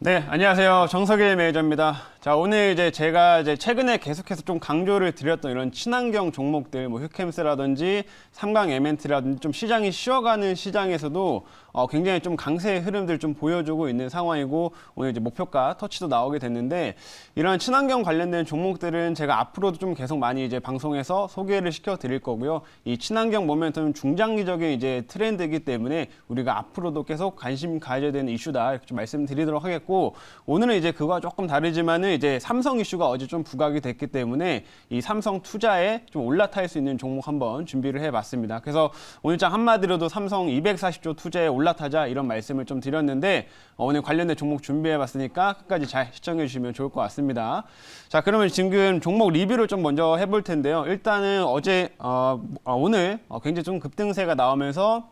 네, 안녕하세요. 정석일 매니저입니다. 자, 오늘 제가 최근에 계속해서 좀 강조를 드렸던 이런 친환경 종목들, 뭐 휴캠스라든지 삼강 MNT라든지 좀 시장이 쉬어가는 시장에서도 굉장히 좀 강세의 흐름들 좀 보여주고 있는 상황이고, 오늘 목표가 터치도 나오게 됐는데, 이런 친환경 관련된 종목들은 제가 앞으로도 좀 계속 많이 방송에서 소개를 시켜 드릴 거고요. 이 친환경 모멘텀은 중장기적인 트렌드이기 때문에 우리가 앞으로도 계속 관심 가져야 되는 이슈다, 이렇게 좀 말씀드리도록 하겠고, 오늘은 그거와 조금 다르지만은 삼성 이슈가 어제 좀 부각이 됐기 때문에 이 삼성 투자에 좀 올라탈 수 있는 종목 한번 준비를 해봤습니다. 그래서 오늘장 한마디로도 삼성 240조 투자에 올라타자, 이런 말씀을 좀 드렸는데, 오늘 관련된 종목 준비해봤으니까 끝까지 잘 시청해 주시면 좋을 것 같습니다. 자, 그러면 지금 종목 리뷰를 좀 먼저 해볼 텐데요. 일단은 오늘 굉장히 좀 급등세가 나오면서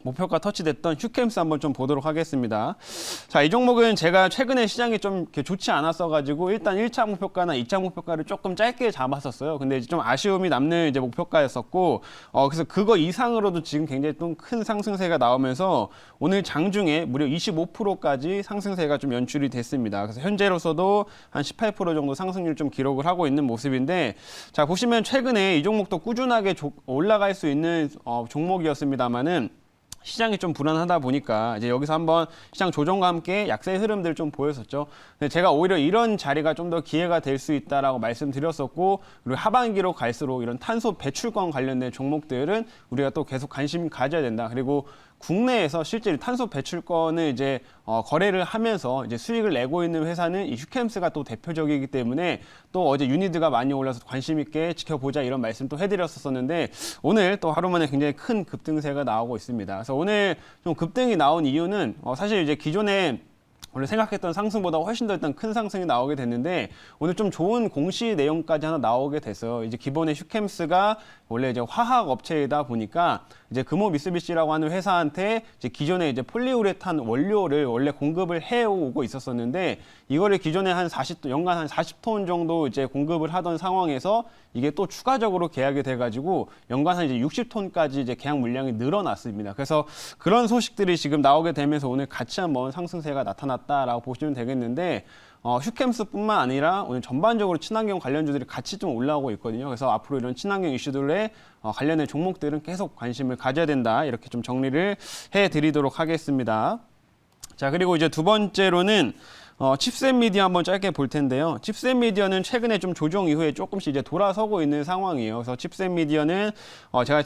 목표가 터치됐던 휴캠스 한번 좀 보도록 하겠습니다. 자, 이 종목은 제가 최근에 시장이 좀 이렇게 좋지 않았어가지고 일단 1차 목표가나 2차 목표가를 조금 짧게 잡았었어요. 근데 좀 아쉬움이 남는 목표가였었고, 그래서 그거 이상으로도 지금 굉장히 좀 큰 상승세가 나오면서 오늘 장중에 무려 25%까지 상승세가 좀 연출이 됐습니다. 그래서 현재로서도 한 18% 정도 상승률 좀 기록을 하고 있는 모습인데, 자, 보시면 최근에 이 종목도 꾸준하게 올라갈 수 있는 종목이었습니다만은 시장이 좀 불안하다 보니까 여기서 한번 시장 조정과 함께 약세 흐름들 좀 보였었죠. 근데 제가 오히려 이런 자리가 좀 더 기회가 될 수 있다라고 말씀드렸었고, 그리고 하반기로 갈수록 이런 탄소 배출권 관련된 종목들은 우리가 또 계속 관심 가져야 된다. 그리고 국내에서 실제로 탄소 배출권을 거래를 하면서 수익을 내고 있는 회사는 이 휴캠스가 또 대표적이기 때문에 또 어제 유니드가 많이 올라서 관심 있게 지켜보자, 이런 말씀 또 해드렸었는데, 오늘 또 하루 만에 굉장히 큰 급등세가 나오고 있습니다. 그래서 오늘 좀 급등이 나온 이유는 사실 기존에 원래 생각했던 상승보다 훨씬 더 일단 큰 상승이 나오게 됐는데, 오늘 좀 좋은 공시 내용까지 하나 나오게 됐어요. 기본에 휴캠스가 원래 화학 업체이다 보니까 금호 미쓰비시라고 하는 회사한테 기존에 폴리우레탄 원료를 원래 공급을 해오고 있었었는데, 이거를 기존에 연간 한 40톤 정도 공급을 하던 상황에서 이게 또 추가적으로 계약이 돼가지고 연간 한 60톤까지 계약 물량이 늘어났습니다. 그래서 그런 소식들이 지금 나오게 되면서 오늘 같이 한번 상승세가 나타났다라고 보시면 되겠는데, 휴캠스뿐만 아니라 오늘 전반적으로 친환경 관련주들이 같이 좀 올라오고 있거든요. 그래서 앞으로 이런 친환경 이슈들에 관련된 종목들은 계속 관심을 가져야 된다, 이렇게 좀 정리를 해드리도록 하겠습니다. 자, 그리고 두 번째로는 칩셋 미디어 한번 짧게 볼 텐데요. 칩셋 미디어는 최근에 좀 조정 이후에 조금씩 돌아서고 있는 상황이에요. 그래서 칩셋 미디어는 제가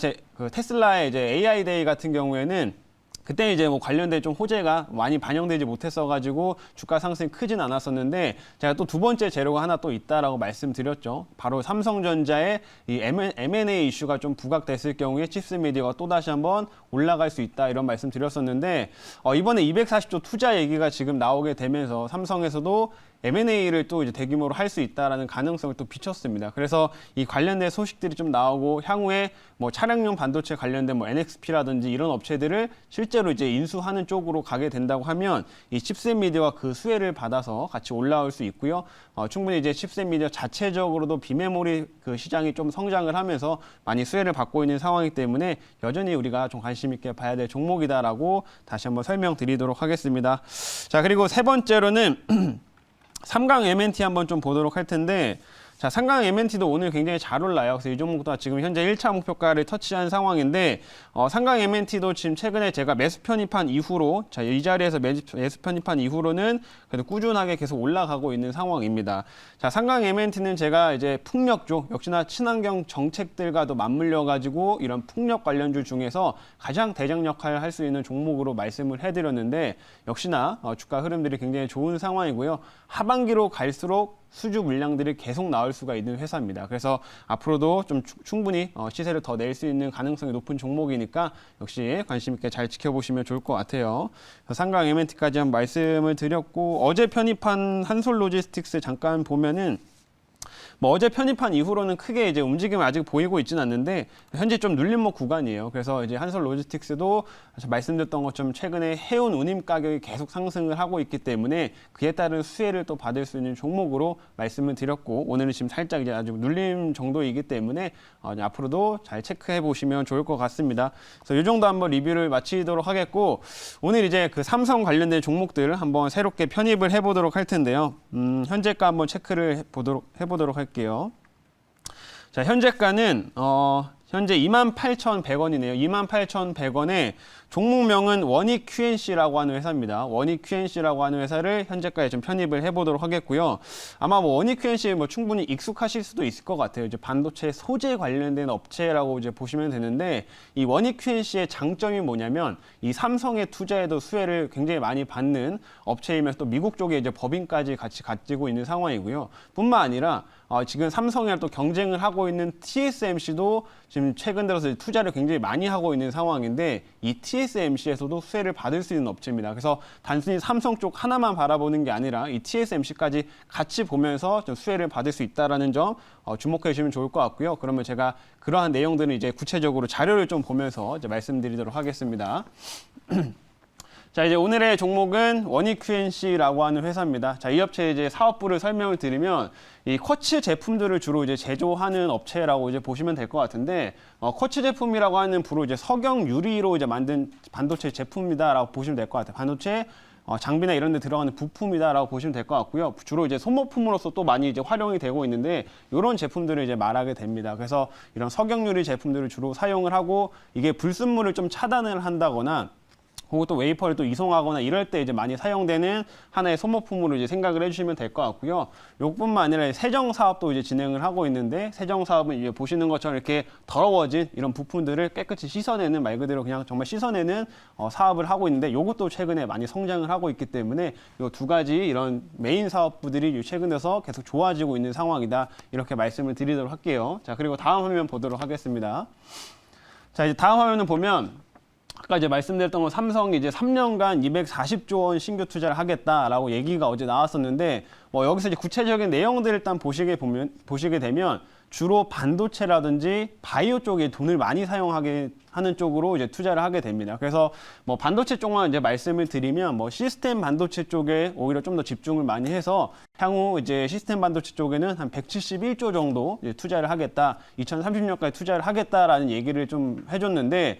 테슬라의 AI 데이 같은 경우에는 그때 관련된 좀 호재가 많이 반영되지 못했어가지고 주가 상승이 크진 않았었는데, 제가 또 두 번째 재료가 하나 또 있다라고 말씀드렸죠. 바로 삼성전자의 이 M&A 이슈가 좀 부각됐을 경우에 칩셋 미디어가 또 다시 한번 올라갈 수 있다, 이런 말씀 드렸었는데, 이번에 240조 투자 얘기가 지금 나오게 되면서 삼성에서도 M&A를 또 대규모로 할 수 있다라는 가능성을 또 비췄습니다. 그래서 이 관련된 소식들이 좀 나오고, 향후에 차량용 반도체 관련된 NXP라든지 이런 업체들을 실제로 인수하는 쪽으로 가게 된다고 하면 이 칩셋 미디어가 그 수혜를 받아서 같이 올라올 수 있고요. 충분히 칩셋 미디어 자체적으로도 비메모리 그 시장이 좀 성장을 하면서 많이 수혜를 받고 있는 상황이기 때문에 여전히 우리가 좀 관심 있게 봐야 될 종목이다라고 다시 한번 설명드리도록 하겠습니다. 자, 그리고 세 번째로는 삼강 MNT 한번 좀 보도록 할 텐데, 자, 삼강 MNT도 오늘 굉장히 잘 올라요. 그래서 이 종목도 지금 현재 1차 목표가를 터치한 상황인데, 삼강 MNT도 지금 최근에 제가 매수 편입한 이후로, 자, 이 자리에서 매수 편입한 이후로는 그래도 꾸준하게 계속 올라가고 있는 상황입니다. 자, 삼강 MNT는 제가 풍력 쪽, 역시나 친환경 정책들과도 맞물려가지고 이런 풍력 관련주 중에서 가장 대장 역할을 할 수 있는 종목으로 말씀을 해드렸는데, 역시나 주가 흐름들이 굉장히 좋은 상황이고요. 하반기로 갈수록 수주 물량들이 계속 나올 수가 있는 회사입니다. 그래서 앞으로도 좀 충분히 시세를 더 낼 수 있는 가능성이 높은 종목이니까 역시 관심 있게 잘 지켜보시면 좋을 것 같아요. 삼강 MNT까지 한 말씀을 드렸고, 어제 편입한 한솔로지스틱스 잠깐 보면은 뭐 어제 편입한 이후로는 크게 이제 움직임을 아직 보이고 있지는 않는데 현재 좀 눌림목 구간이에요. 그래서 이제 한솔 로지스틱스도 말씀드렸던 것처럼 최근에 해운 운임 가격이 계속 상승을 하고 있기 때문에 그에 따른 수혜를 또 받을 수 있는 종목으로 말씀을 드렸고, 오늘은 지금 살짝 이제 아주 눌림 정도이기 때문에 앞으로도 잘 체크해 보시면 좋을 것 같습니다. 그래서 이 정도 한번 리뷰를 마치도록 하겠고, 오늘 이제 그 삼성 관련된 종목들 한번 새롭게 편입을 해보도록 할 텐데요. 현재가 한번 체크를 해보도록 할게요. 자, 현재가는 현재 28,100원이네요. 28,100원에 종목명은 원익 QNC라고 하는 회사입니다. 원익 QNC라고 하는 회사를 현재까지 좀 편입을 해보도록 하겠고요. 아마 뭐 원익 QNC 뭐 충분히 익숙하실 수도 있을 것 같아요. 이제 반도체 소재 관련된 업체라고 이제 보시면 되는데, 이 원익 QNC의 장점이 뭐냐면 이 삼성의 투자에도 수혜를 굉장히 많이 받는 업체이면서 또 미국 쪽에 이제 법인까지 같이 가지고 있는 상황이고요. 뿐만 아니라 지금 삼성이랑 또 경쟁을 하고 있는 TSMC도 지금 최근 들어서 투자를 굉장히 많이 하고 있는 상황인데, 이 TSMC에서도 수혜를 받을 수 있는 업체입니다. 그래서 단순히 삼성 쪽 하나만 바라보는 게 아니라 이 TSMC까지 같이 보면서 좀 수혜를 받을 수 있다는 점 주목해 주시면 좋을 것 같고요. 그러면 제가 그러한 내용들은 이제 구체적으로 자료를 좀 보면서 이제 말씀드리도록 하겠습니다. 자, 이제 오늘의 종목은 원익 QNC라고 하는 회사입니다. 자, 이 업체의 이제 사업부를 설명을 드리면, 이 쿼츠 제품들을 주로 이제 제조하는 업체라고 이제 보시면 될 것 같은데, 쿼츠 제품이라고 하는 부로 이제 석영 유리로 이제 만든 반도체 제품이다라고 보시면 될 것 같아요. 반도체 장비나 이런 데 들어가는 부품이다라고 보시면 될 것 같고요. 주로 이제 소모품으로서 또 많이 이제 활용이 되고 있는데, 이런 제품들을 이제 말하게 됩니다. 그래서 이런 석영 유리 제품들을 주로 사용을 하고, 이게 불순물을 좀 차단을 한다거나 혹은 또 웨이퍼를 또 이송하거나 이럴 때 이제 많이 사용되는 하나의 소모품으로 이제 생각을 해주시면 될 것 같고요. 이것뿐만 아니라 세정 사업도 이제 진행을 하고 있는데, 세정 사업은 이제 보시는 것처럼 이렇게 더러워진 이런 부품들을 깨끗이 씻어내는, 말 그대로 그냥 정말 씻어내는 사업을 하고 있는데, 이것도 최근에 많이 성장을 하고 있기 때문에 이 두 가지 이런 메인 사업부들이 최근 들어서 계속 좋아지고 있는 상황이다, 이렇게 말씀을 드리도록 할게요. 자, 그리고 다음 화면 보도록 하겠습니다. 자, 이제 다음 화면을 보면, 아까 이제 말씀드렸던 건 삼성이 이제 3년간 240조 원 신규 투자를 하겠다라고 얘기가 어제 나왔었는데, 여기서 이제 구체적인 내용들을 일단 보시게 되면 주로 반도체라든지 바이오 쪽에 돈을 많이 사용하게 하는 쪽으로 이제 투자를 하게 됩니다. 그래서 반도체 쪽만 이제 말씀을 드리면 시스템 반도체 쪽에 오히려 좀 더 집중을 많이 해서 향후 이제 시스템 반도체 쪽에는 한 171조 정도 이제 투자를 하겠다, 2030년까지 투자를 하겠다라는 얘기를 좀 해줬는데,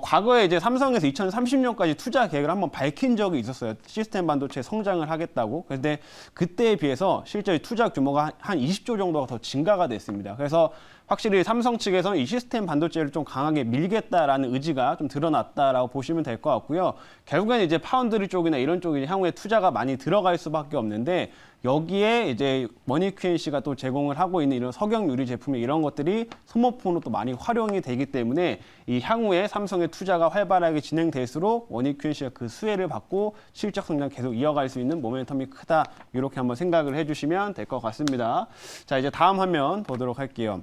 과거에 이제 삼성에서 2030년까지 투자 계획을 한번 밝힌 적이 있었어요. 시스템 반도체 성장을 하겠다고. 그런데 그때에 비해서 실제 투자 규모가 한 20조 정도가 더 증가가 됐습니다. 그래서 확실히 삼성 측에서는 이 시스템 반도체를 좀 강하게 밀겠다라는 의지가 좀 드러났다라고 보시면 될 것 같고요. 결국에는 이제 파운드리 쪽이나 이런 쪽이 향후에 투자가 많이 들어갈 수밖에 없는데, 여기에 이제 원익 QNC가 또 제공을 하고 있는 이런 석영 유리 제품이, 이런 것들이 소모품으로 또 많이 활용이 되기 때문에 이 향후에 삼성의 투자가 활발하게 진행될수록 원익 QNC가 그 수혜를 받고 실적 성장 계속 이어갈 수 있는 모멘텀이 크다, 이렇게 한번 생각을 해주시면 될 것 같습니다. 자, 이제 다음 화면 보도록 할게요.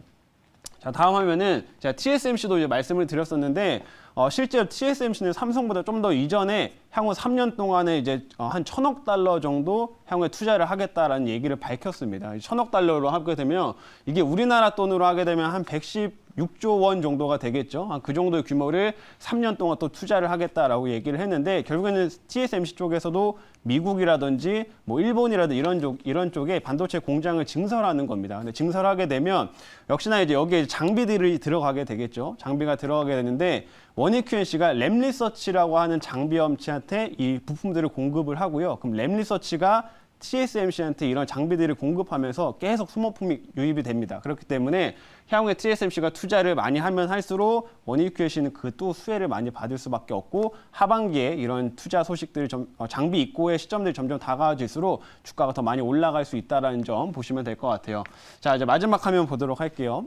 자, 다음 화면은 제가 TSMC도 이제 말씀을 드렸었는데, 실제로 TSMC는 삼성보다 좀 더 이전에 향후 3년 동안에 이제 한 1,000억 달러 정도 향후에 투자를 하겠다라는 얘기를 밝혔습니다. 1,000억 달러로 하게 되면 이게 우리나라 돈으로 하게 되면 한 116조 원 정도가 되겠죠. 그 정도의 규모를 3년 동안 또 투자를 하겠다라고 얘기를 했는데, 결국에는 TSMC 쪽에서도 미국이라든지 일본이라든지 이런 쪽에 반도체 공장을 증설하는 겁니다. 근데 증설하게 되면 역시나 이제 여기에 장비들이 들어가게 되겠죠. 장비가 들어가게 되는데, 원익 QNC가 램리서치라고 하는 장비 업체한테 이 부품들을 공급을 하고요. 그럼 램리서치가 TSMC한테 이런 장비들을 공급하면서 계속 소모품이 유입이 됩니다. 그렇기 때문에 향후에 TSMC가 투자를 많이 하면 할수록 원익 QNC는 그 또 수혜를 많이 받을 수밖에 없고, 하반기에 이런 투자 소식들이 장비 입고의 시점들이 점점 다가와질수록 주가가 더 많이 올라갈 수 있다는 점 보시면 될 것 같아요. 자, 이제 마지막 화면 보도록 할게요.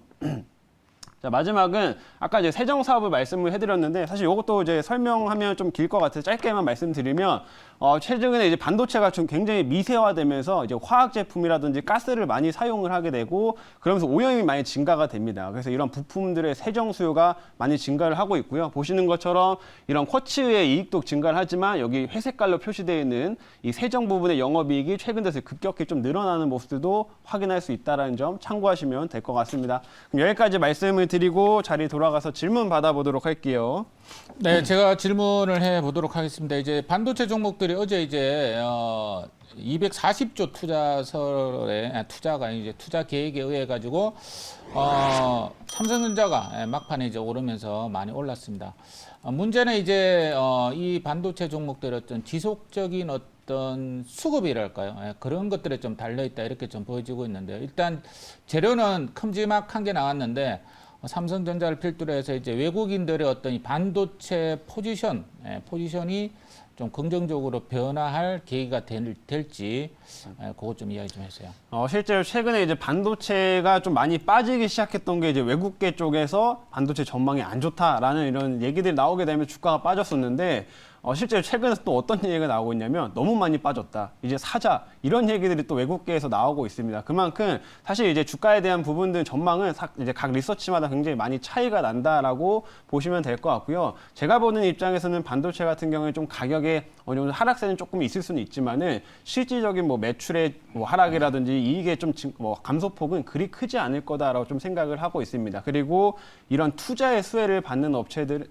자, 마지막은 아까 이제 세정 사업을 말씀을 해드렸는데 사실 이것도 이제 설명하면 좀 길 것 같아서 짧게만 말씀드리면 최근에 이제 반도체가 좀 굉장히 미세화되면서 이제 화학 제품이라든지 가스를 많이 사용을 하게 되고 그러면서 오염이 많이 증가가 됩니다. 그래서 이런 부품들의 세정 수요가 많이 증가를 하고 있고요. 보시는 것처럼 이런 쿼츠의 이익도 증가를 하지만 여기 회색깔로 표시되어 있는 이 세정 부분의 영업이익이 최근 들어서 급격히 좀 늘어나는 모습들도 확인할 수 있다는 점 참고하시면 될 것 같습니다. 그럼 여기까지 말씀을 드리고 자리 돌아가서 질문 받아보도록 할게요. 네, 제가 질문을 해보도록 하겠습니다. 이제 반도체 종목들이 어제 이제 240조 투자가 이제 투자 계획에 의해 가지고 삼성전자가 막판에 이제 오르면서 많이 올랐습니다. 문제는 이제 이 반도체 종목들의 어떤 지속적인 어떤 수급이랄까요? 그런 것들에 좀 달려있다 이렇게 좀 보여지고 있는데요. 일단 재료는 큼지막한 게 나왔는데 삼성전자를 필두로 해서 이제 외국인들의 어떤 이 반도체 포지션이 좀 긍정적으로 변화할 계기가 될지 그것 좀 이야기 좀 해주세요. 실제로 최근에 이제 반도체가 좀 많이 빠지기 시작했던 게 이제 외국계 쪽에서 반도체 전망이 안 좋다라는 이런 얘기들이 나오게 되면 주가가 빠졌었는데 실제로 최근에 또 어떤 얘기가 나오고 있냐면 너무 많이 빠졌다. 이제 사자. 이런 얘기들이 또 외국계에서 나오고 있습니다. 그만큼 사실 이제 주가에 대한 부분들 전망은 이제 각 리서치마다 굉장히 많이 차이가 난다라고 보시면 될 것 같고요. 제가 보는 입장에서는 반도체 같은 경우에 좀 가격에 어느 정도 하락세는 조금 있을 수는 있지만은 실질적인 뭐 매출의 뭐 하락이라든지 이익의 좀 감소폭은 그리 크지 않을 거다라고 좀 생각을 하고 있습니다. 그리고 이런 투자의 수혜를 받는 업체들,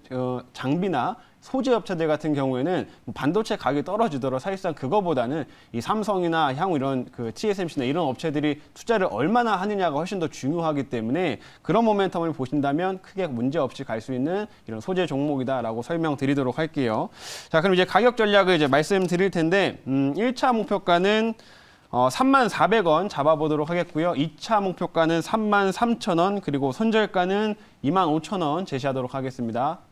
장비나 소재 업체들 같은 경우에는 반도체 가격이 떨어지더라도 사실상 그거보다는 이 삼성이나 향후 이런 그 TSMC나 이런 업체들이 투자를 얼마나 하느냐가 훨씬 더 중요하기 때문에 그런 모멘텀을 보신다면 크게 문제 없이 갈 수 있는 이런 소재 종목이다라고 설명드리도록 할게요. 자, 그럼 이제 가격 전략을 이제 말씀드릴 텐데 1차 목표가는 34,000원 잡아보도록 하겠고요. 2차 목표가는 33,000원 그리고 손절가는 25,000원 제시하도록 하겠습니다.